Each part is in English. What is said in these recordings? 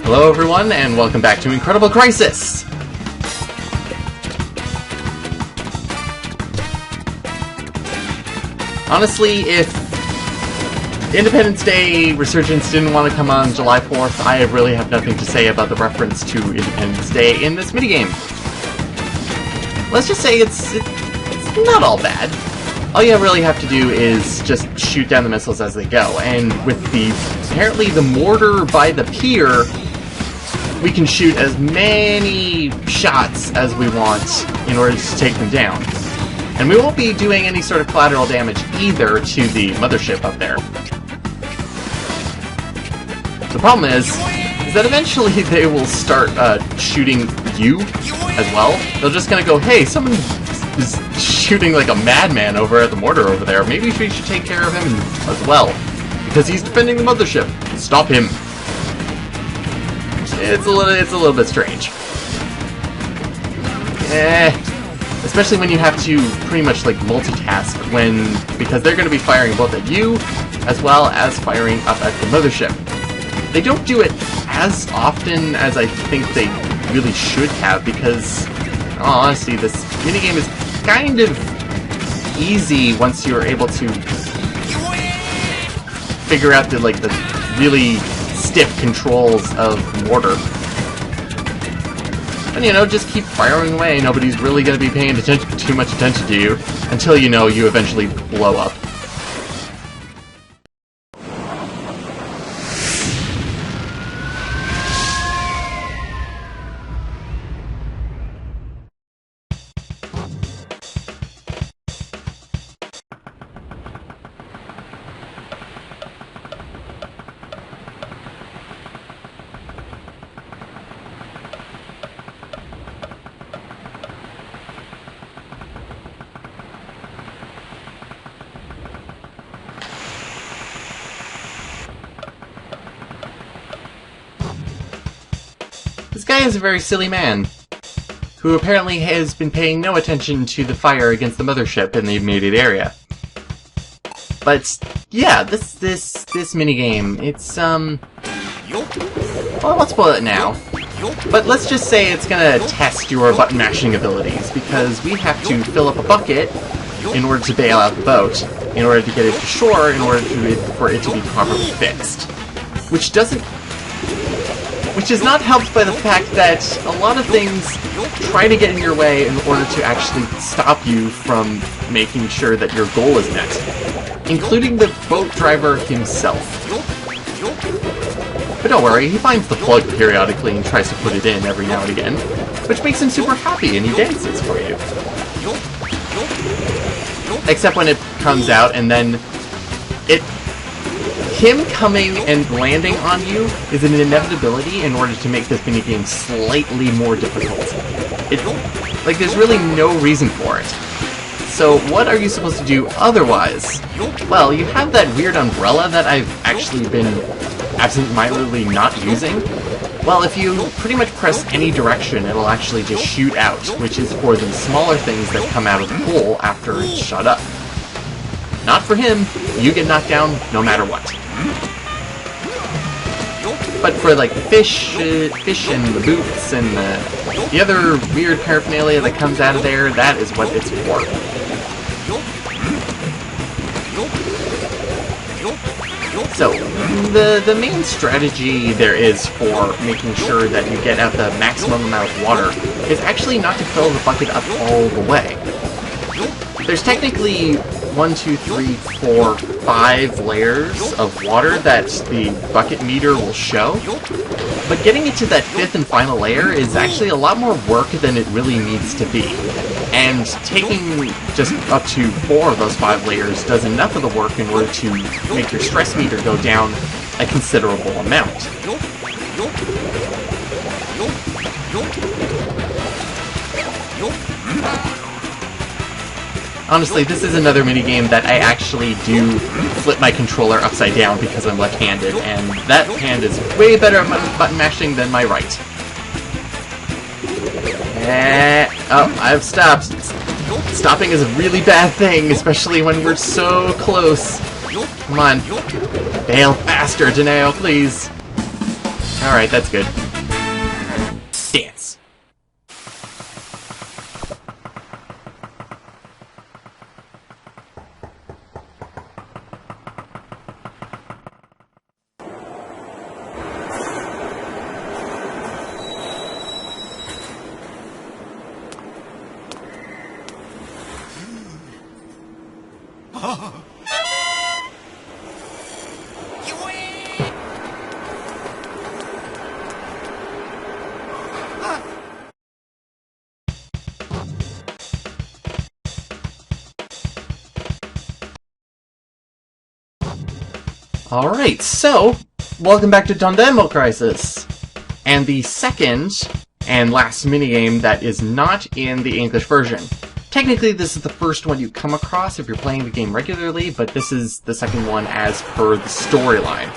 Hello everyone, and welcome back to Incredible Crisis! Honestly, if Independence Day Resurgence didn't want to come on July 4th, I really have nothing to say about the reference to Independence Day in this minigame. Let's just say it's not all bad. All you really have to do is just shoot down the missiles as they go, and with apparently the mortar by the pier, we can shoot as many shots as we want in order to take them down. And we won't be doing any sort of collateral damage either to the mothership up there. The problem is that eventually they will start shooting you as well. They're just gonna go, hey, someone is shooting like a madman over at the mortar over there. Maybe we should take care of him as well, because he's defending the mothership. Stop him. It's a little bit strange. Especially when you have to pretty much like multitask because they're going to be firing both at you as well as firing up at the mothership. They don't do it as often as I think they really should have, because honestly this minigame is kind of easy once you're able to figure out the really stiff controls of mortar. And just keep firing away. Nobody's really going to be paying too much attention to you until you eventually blow up. This guy is a very silly man, who apparently has been paying no attention to the fire against the mothership in the immediate area. But yeah, this minigame, it's well, I won't spoil it now. But let's just say it's gonna test your button mashing abilities, because we have to fill up a bucket in order to bail out the boat, in order to get it to shore, in order for it to be properly fixed. Which is not helped by the fact that a lot of things try to get in your way in order to actually stop you from making sure that your goal is met, including the boat driver himself. But don't worry, he finds the plug periodically and tries to put it in every now and again, which makes him super happy and he dances for you. Except when it comes out and then him coming and landing on you is an inevitability in order to make this minigame slightly more difficult. There's really no reason for it. So what are you supposed to do otherwise? Well, you have that weird umbrella that I've actually been absent-mindedly not using. Well, if you pretty much press any direction, it'll actually just shoot out, which is for the smaller things that come out of the pool after it's shut up. Not for him, you get knocked down no matter what. But for fish and the boots and the other weird paraphernalia that comes out of there, that is what it's for. So, the main strategy there is for making sure that you get out the maximum amount of water is actually not to fill the bucket up all the way. There's technically 1, 2, 3, 4, 5 layers of water that the bucket meter will show, but getting it to that 5th and final layer is actually a lot more work than it really needs to be. And taking just up to 4 of those 5 layers does enough of the work in order to make your stress meter go down a considerable amount. Honestly, this is another minigame that I actually do flip my controller upside down because I'm left-handed, and that hand is way better at button mashing than my right. Oh, I've stopped. Stopping is a really bad thing, especially when we're so close. Come on. Fail faster, Taneo, please. Alright, that's good. Dance. Alright, so, welcome back to Taneo Crisis! And the second and last minigame that is not in the English version. Technically, this is the first one you come across if you're playing the game regularly, but this is the second one as per the storyline.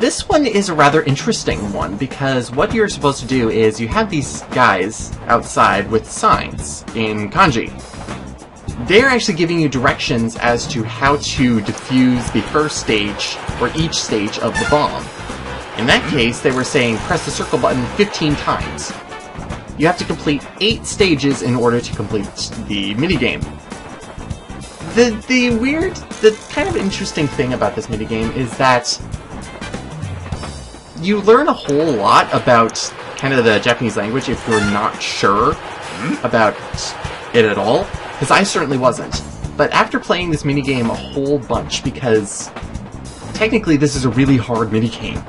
This one is a rather interesting one, because what you're supposed to do is you have these guys outside with signs in kanji. They're actually giving you directions as to how to defuse the first stage, or each stage of the bomb. In that case, they were saying press the circle button 15 times. You have to complete 8 stages in order to complete the minigame. The kind of interesting thing about this minigame is that you learn a whole lot about kind of the Japanese language if you're not sure about it at all. Because I certainly wasn't. But after playing this minigame a whole bunch, because technically this is a really hard minigame,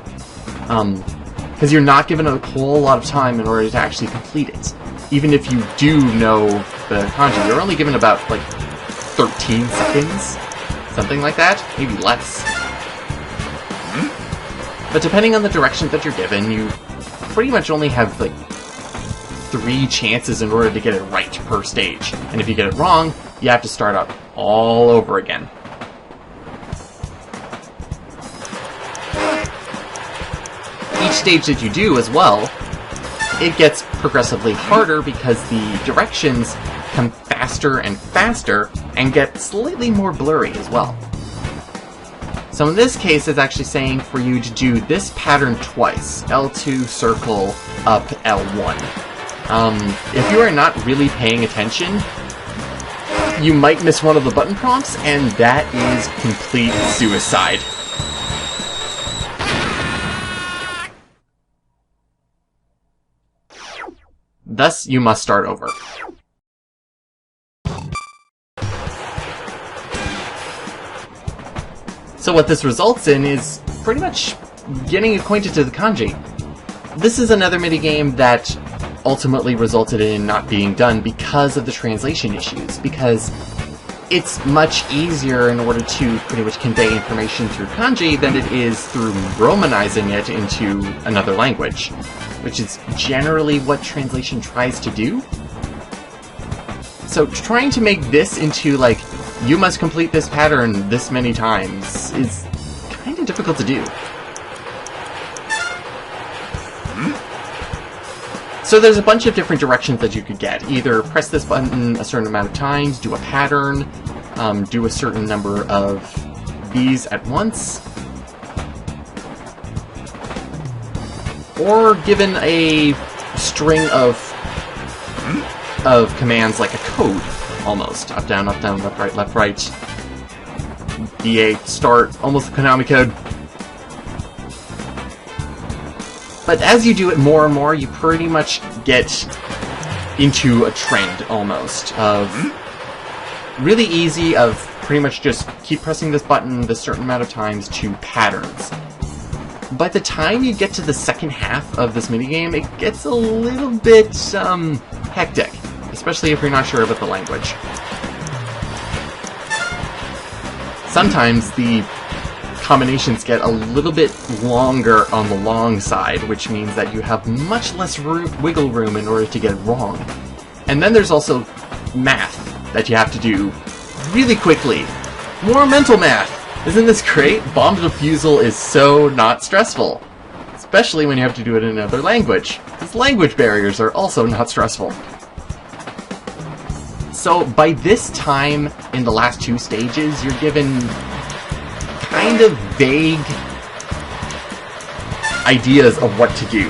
because you're not given a whole lot of time in order to actually complete it. Even if you do know the kanji, you're only given about, like, 13 seconds? Something like that? Maybe less. But depending on the directions that you're given, you pretty much only have, like, 3 chances in order to get it right per stage. And if you get it wrong, you have to start up all over again. Each stage that you do as well, it gets progressively harder because the directions come faster and faster and get slightly more blurry as well. So in this case, it's actually saying for you to do this pattern twice. L2 circle up L1. If you are not really paying attention, you might miss one of the button prompts, and that is complete suicide. Thus, you must start over. So what this results in is pretty much getting acquainted to the kanji. This is another minigame that ultimately resulted in not being done because of the translation issues, because it's much easier in order to pretty much convey information through kanji than it is through romanizing it into another language, which is generally what translation tries to do. So trying to make this into, like, you must complete this pattern this many times is kind of difficult to do. So there's a bunch of different directions that you could get. Either press this button a certain amount of times, do a pattern, do a certain number of these at once, or given a string of commands like a code, almost. Up, down, left, right, B8, start, almost a Konami code. But as you do it more and more, you pretty much get into a trend, almost, of really easy, of pretty much just keep pressing this button this certain amount of times to patterns. By the time you get to the second half of this minigame, it gets a little bit hectic. especially if you're not sure about the language. Sometimes the combinations get a little bit longer on the long side, which means that you have much less wiggle room in order to get it wrong. And then there's also math that you have to do really quickly. More mental math! Isn't this great? Bomb Defusal is so not stressful. Especially when you have to do it in another language. Because language barriers are also not stressful. So by this time in the last two stages, you're given kind of vague ideas of what to do,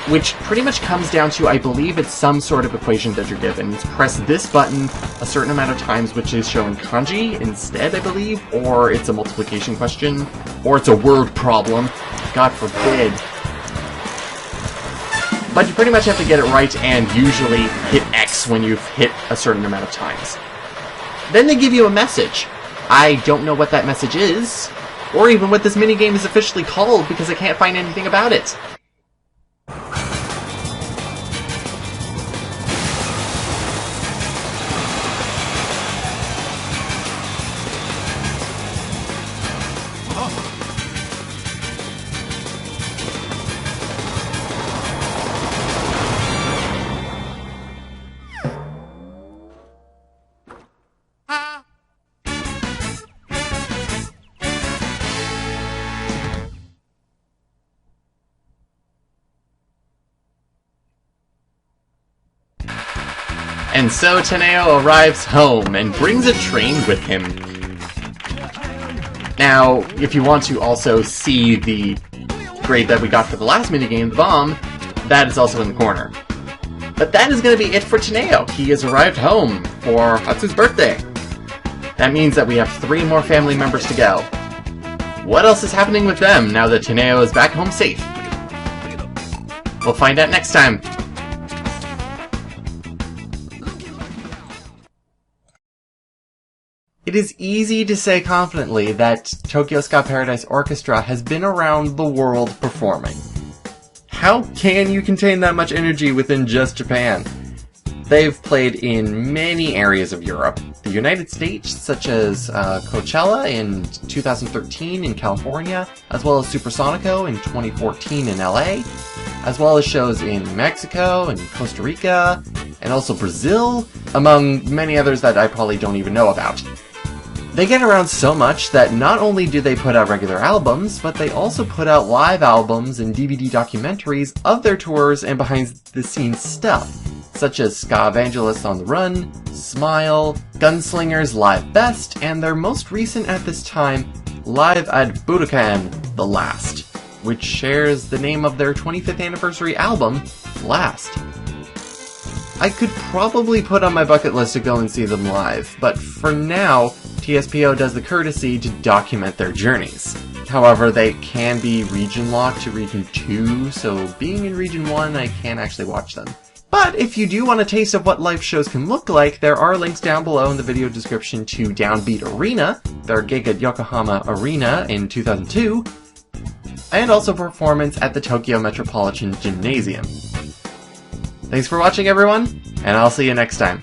which pretty much comes down to, I believe it's some sort of equation that you're given. It's press this button a certain amount of times, which is showing kanji instead, I believe, or it's a multiplication question, or it's a word problem, God forbid. But you pretty much have to get it right and usually hit X when you've hit a certain amount of times. Then they give you a message. I don't know what that message is, or even what this minigame is officially called because I can't find anything about it. And so Taneo arrives home and brings a train with him. Now, if you want to also see the grade that we got for the last minigame, the bomb, that is also in the corner. But that is going to be it for Taneo. He has arrived home for Hatsu's birthday. That means that we have 3 more family members to go. What else is happening with them now that Taneo is back home safe? We'll find out next time. It is easy to say confidently that Tokyo Ska Paradise Orchestra has been around the world performing. How can you contain that much energy within just Japan? They've played in many areas of Europe. The United States, such as Coachella in 2013 in California, as well as Supersonico in 2014 in LA, as well as shows in Mexico and Costa Rica, and also Brazil, among many others that I probably don't even know about. They get around so much that not only do they put out regular albums, but they also put out live albums and DVD documentaries of their tours and behind-the-scenes stuff, such as Ska Evangelists on the Run, Smile, Gunslingers Live Best, and their most recent at this time, Live at Budokan The Last, which shares the name of their 25th anniversary album, Last. I could probably put on my bucket list to go and see them live, but for now, TSPO does the courtesy to document their journeys. However, they can be region locked to Region 2, so being in Region 1, I can't actually watch them. But if you do want a taste of what live shows can look like, there are links down below in the video description to Downbeat Arena, their gig at Yokohama Arena in 2002, and also performance at the Tokyo Metropolitan Gymnasium. Thanks for watching, everyone, and I'll see you next time.